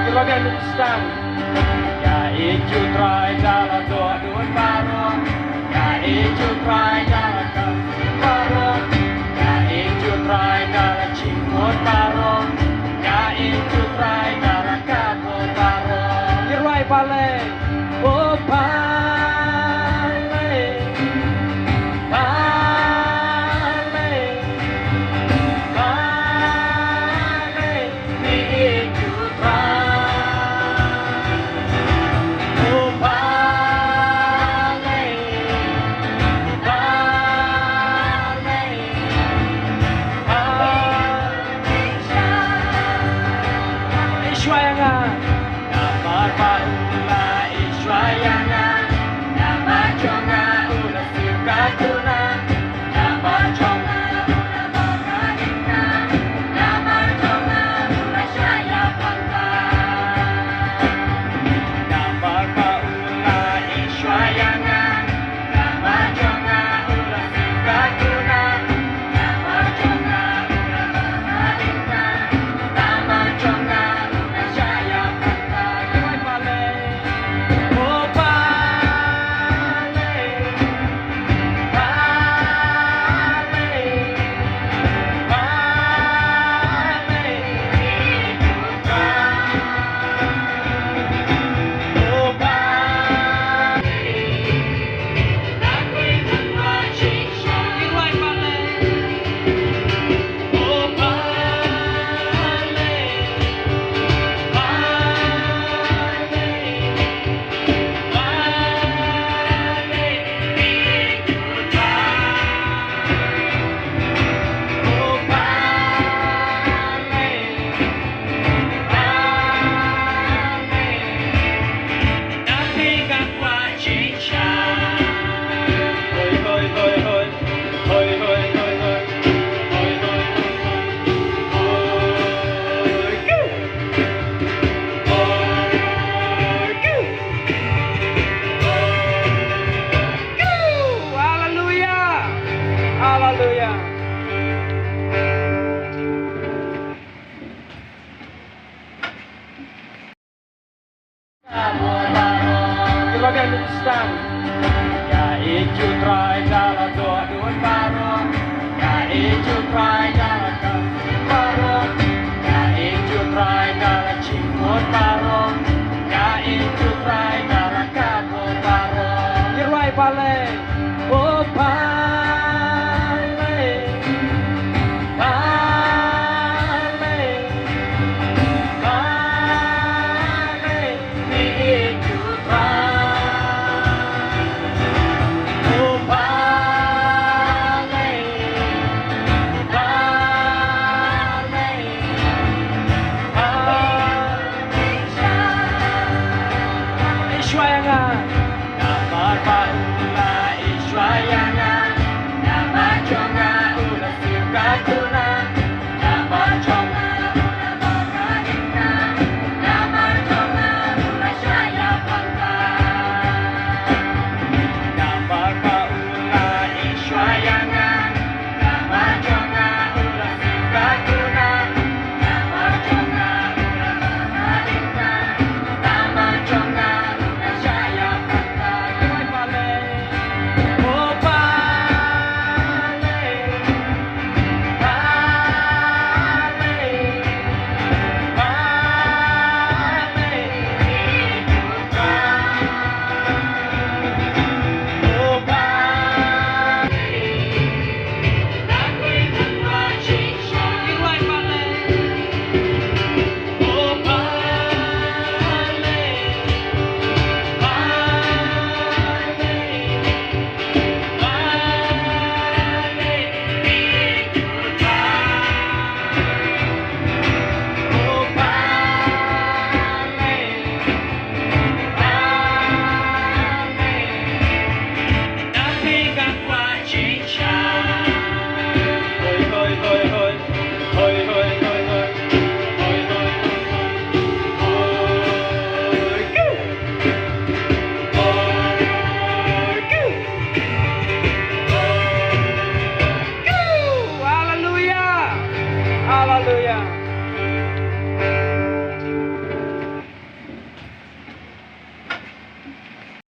Kailangan instan. Ijo try jalan doa duan barong. Ijo try jalan kasih barong. Ijo try jalan cimot barong. Ijo try jalan kabut barong. Irai pale, oh pale, pale, pale, ijo try. Ishwayangan, namar paula Ishwayangan, namar jonga ulah suka tuna, namar jonga ulah mengadina, namar jonga ulah saya bangga. Namar paula Ishwayangan, namar jonga ulah suka tuna, namar jonga ulah mengadina, namar jonga Hallelujah. Kailangan instan. Ijo try jalan doa duan barong. Ijo try jalan kasih barong. Ijo try jalan cimot barong.